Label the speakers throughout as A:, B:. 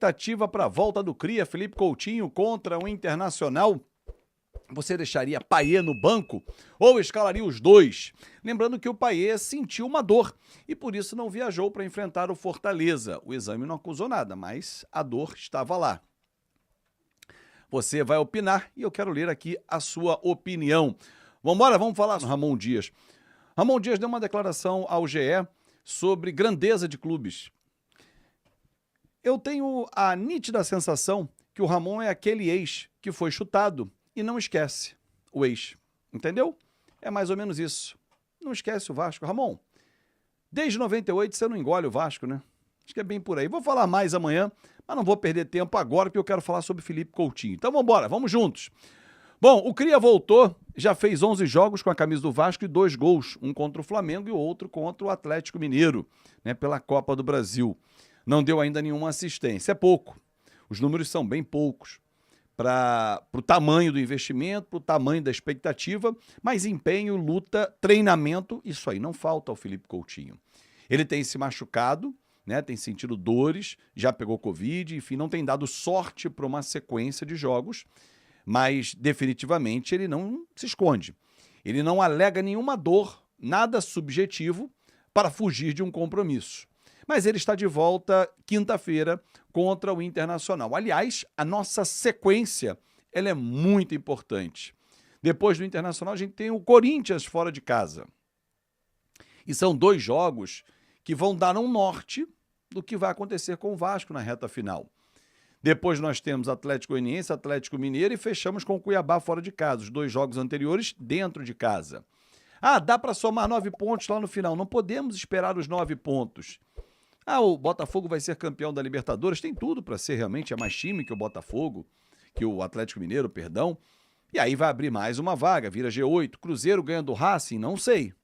A: expectativa para a volta do Cria, Felipe Coutinho contra o Internacional. Você deixaria Payet no banco ou escalaria os dois? Lembrando que o Payet sentiu uma dor e por isso não viajou para enfrentar o Fortaleza. O exame não acusou nada, mas a dor estava lá. Você vai opinar e eu quero ler aqui a sua opinião. Vamos falar no Ramon Dias. Ramon Dias deu uma declaração ao GE sobre grandeza de clubes. Eu tenho a nítida sensação que o Ramon é aquele ex que foi chutado e não esquece o ex, entendeu? É mais ou menos isso. Não esquece o Vasco. Ramon, desde 98 você não engole o Vasco, né? Acho que é bem por aí. Vou falar mais amanhã, mas não vou perder tempo agora porque eu quero falar sobre Felipe Coutinho. Então vamos embora, vamos juntos. Bom, o Cria voltou, já fez 11 jogos com a camisa do Vasco e 2 gols, um contra o Flamengo e o outro contra o Atlético Mineiro, né, pela Copa do Brasil. Não deu ainda nenhuma assistência, é pouco. Os números são bem poucos para o tamanho do investimento, para o tamanho da expectativa, mas empenho, luta, treinamento, isso aí não falta ao Felipe Coutinho. Ele tem se machucado, né, tem sentido dores, já pegou Covid, enfim, não tem dado sorte para uma sequência de jogos, mas definitivamente ele não se esconde. Ele não alega nenhuma dor, nada subjetivo para fugir de um compromisso. Mas ele está de volta quinta-feira contra o Internacional. Aliás, a nossa sequência ela é muito importante. Depois do Internacional, a gente tem o Corinthians fora de casa. E são 2 jogos que vão dar um norte do que vai acontecer com o Vasco na reta final. Depois nós temos Atlético Goianiense, Atlético Mineiro e fechamos com o Cuiabá fora de casa. Os 2 jogos anteriores dentro de casa. Ah, dá para somar 9 pontos lá no final. Não podemos esperar os 9 pontos. Ah, o Botafogo vai ser campeão da Libertadores. Tem tudo para ser realmente, é mais time que o Botafogo, que o Atlético Mineiro, perdão. E aí vai abrir mais uma vaga, vira G8. Cruzeiro ganha do Racing? Não sei.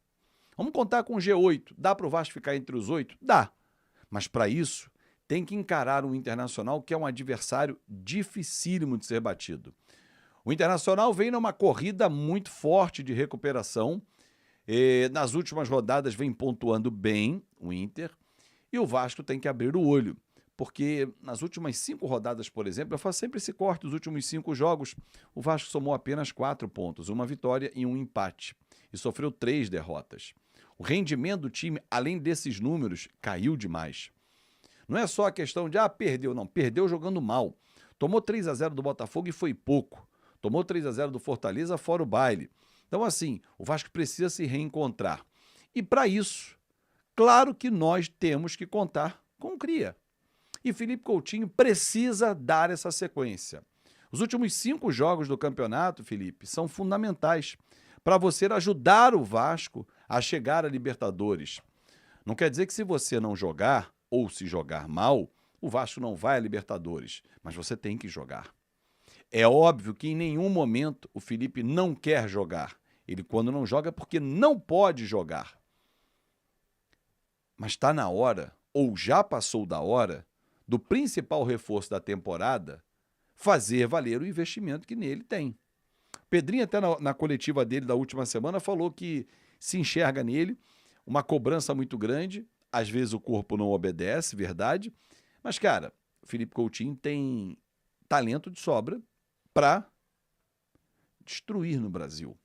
A: Vamos contar com o G8. Dá para o Vasco ficar entre os 8? Dá. Mas para isso, tem que encarar um Internacional que é um adversário dificílimo de ser batido. O Internacional vem numa corrida muito forte de recuperação. Nas últimas rodadas vem pontuando bem o Inter. E o Vasco tem que abrir o olho, porque nas últimas 5 rodadas, por exemplo, eu faço sempre esse corte, os últimos 5 jogos, o Vasco somou apenas 4 pontos, uma vitória e um empate, e sofreu 3 derrotas. O rendimento do time, além desses números, caiu demais. Não é só a questão de, perdeu, não, perdeu jogando mal. Tomou 3-0 do Botafogo e foi pouco. Tomou 3-0 do Fortaleza, fora o baile. Então, assim, o Vasco precisa se reencontrar. E para isso, claro que nós temos que contar com o Cria. E Felipe Coutinho precisa dar essa sequência. Os últimos 5 jogos do campeonato, Felipe, são fundamentais para você ajudar o Vasco a chegar à Libertadores. Não quer dizer que se você não jogar ou se jogar mal, o Vasco não vai à Libertadores, mas você tem que jogar. É óbvio que em nenhum momento o Felipe não quer jogar. Ele, quando não joga, é porque não pode jogar. Mas está na hora, ou já passou da hora, do principal reforço da temporada fazer valer o investimento que nele tem. Pedrinho, até na coletiva dele da última semana, falou que se enxerga nele uma cobrança muito grande. Às vezes o corpo não obedece, verdade. Mas, cara, o Felipe Coutinho tem talento de sobra para destruir no Brasil.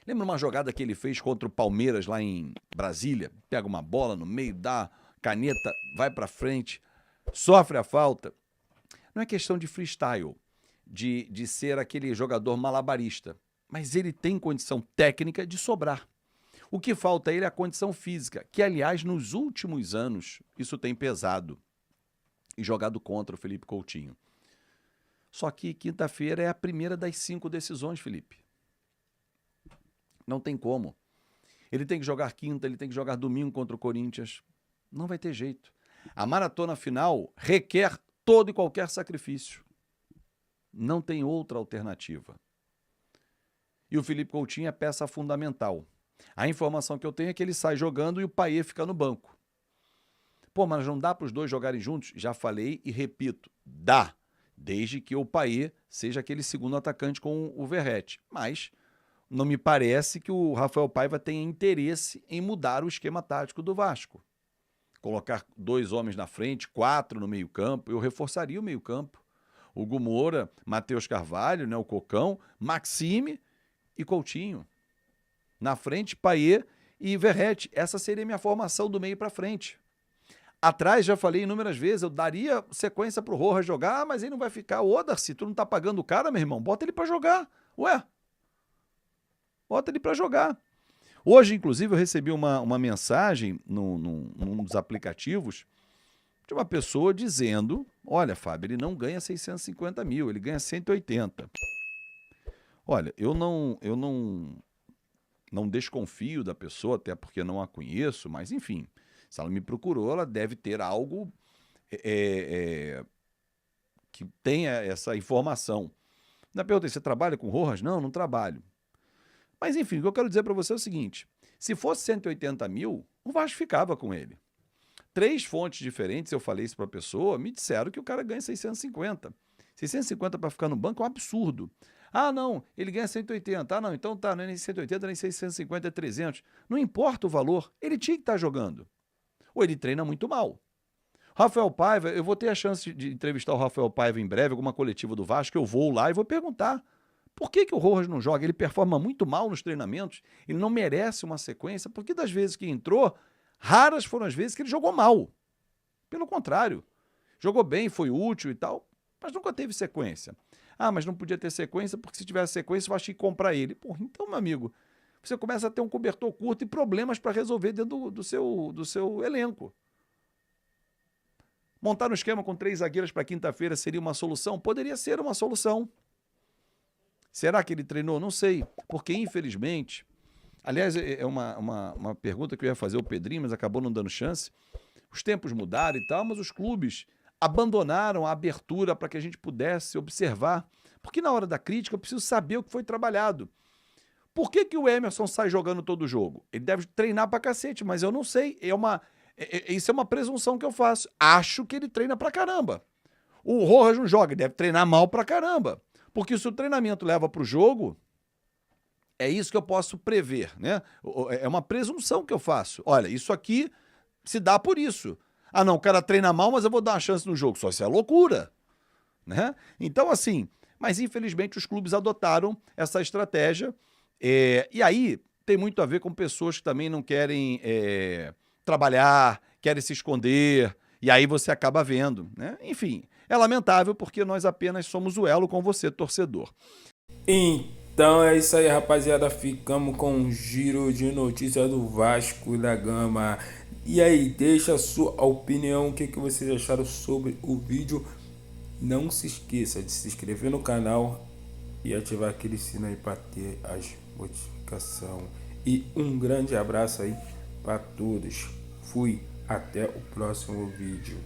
A: Lembra uma jogada que ele fez contra o Palmeiras lá em Brasília? Pega uma bola no meio, dá caneta, vai para frente, sofre a falta. Não é questão de freestyle, de ser aquele jogador malabarista, mas ele tem condição técnica de sobrar. O que falta a ele é a condição física, que, aliás, nos últimos anos, isso tem pesado e jogado contra o Felipe Coutinho. Só que quinta-feira é a primeira das 5 decisões, Felipe. Não tem como. Ele tem que jogar quinta, ele tem que jogar domingo contra o Corinthians. Não vai ter jeito. A maratona final requer todo e qualquer sacrifício. Não tem outra alternativa. E o Felipe Coutinho é peça fundamental. A informação que eu tenho é que ele sai jogando e o Payet fica no banco. Pô, mas não dá para os dois jogarem juntos? Já falei e repito, dá. Desde que o Payet seja aquele segundo atacante com o Verratti. Mas não me parece que o Rafael Paiva tenha interesse em mudar o esquema tático do Vasco. colocar 2 homens na frente, 4 no meio-campo, eu reforçaria o meio-campo. Hugo Moura, Matheus Carvalho, né, o Cocão, Maxime e Coutinho. Na frente, Payet e Verratti. Essa seria a minha formação do meio para frente. Atrás, já falei inúmeras vezes, eu daria sequência pro Rojas jogar, mas ele não vai ficar. Ô, Darcy, tu não tá pagando o cara, meu irmão? Bota ele para jogar. Ué, bota ele para jogar. Hoje, inclusive, eu recebi uma mensagem num dos aplicativos de uma pessoa dizendo, olha, Fábio, ele não ganha 650 mil, ele ganha 180. Olha, eu não desconfio da pessoa, até porque não a conheço, mas enfim, se ela me procurou, ela deve ter algo que tenha essa informação. Na pergunta, você trabalha com Rojas? Não, não trabalho. Mas enfim, o que eu quero dizer para você é o seguinte, se fosse 180 mil, o Vasco ficava com ele. 3 fontes diferentes, eu falei isso para a pessoa, me disseram que o cara ganha 650. 650 para ficar no banco é um absurdo. Ah, não, ele ganha 180. Ah, não, então tá, não é nem 180, nem 650, é 300. Não importa o valor, ele tinha que estar jogando. Ou ele treina muito mal. Rafael Paiva, eu vou ter a chance de entrevistar o Rafael Paiva em breve, alguma coletiva do Vasco, eu vou lá e vou perguntar. Por que o Rojas não joga? Ele performa muito mal nos treinamentos, ele não merece uma sequência, porque das vezes que entrou, raras foram as vezes que ele jogou mal. Pelo contrário, jogou bem, foi útil e tal, mas nunca teve sequência. Ah, mas não podia ter sequência, porque se tivesse sequência, o Vasco ia comprar ele. Porra, então, meu amigo, você começa a ter um cobertor curto e problemas para resolver dentro do seu elenco. Montar um esquema com 3 zagueiros para quinta-feira seria uma solução? Poderia ser uma solução. Será que ele treinou? Não sei, porque infelizmente, aliás, é uma pergunta que eu ia fazer ao Pedrinho, mas acabou não dando chance. Os tempos mudaram e tal, mas os clubes abandonaram a abertura para que a gente pudesse observar. Porque na hora da crítica eu preciso saber o que foi trabalhado. Por que o Emerson sai jogando todo o jogo? Ele deve treinar pra cacete, mas eu não sei. Isso é uma presunção que eu faço. Acho que ele treina pra caramba. O Rojas não joga, ele deve treinar mal pra caramba. Porque se o treinamento leva pro jogo, é isso que eu posso prever, né? É uma presunção que eu faço. Olha, isso aqui se dá por isso. Ah, não, o cara treina mal, mas eu vou dar uma chance no jogo. Só isso é loucura, né? Então, assim, mas infelizmente os clubes adotaram essa estratégia. E aí tem muito a ver com pessoas que também não querem trabalhar, querem se esconder, e aí você acaba vendo, né? Enfim, é lamentável porque nós apenas somos o elo com você, torcedor.
B: Então é isso aí, rapaziada. Ficamos com um giro de notícias do Vasco da Gama. E aí, deixa a sua opinião, o que vocês acharam sobre o vídeo. Não se esqueça de se inscrever no canal e ativar aquele sino aí para ter as notificações. E um grande abraço aí para todos. Fui, até o próximo vídeo.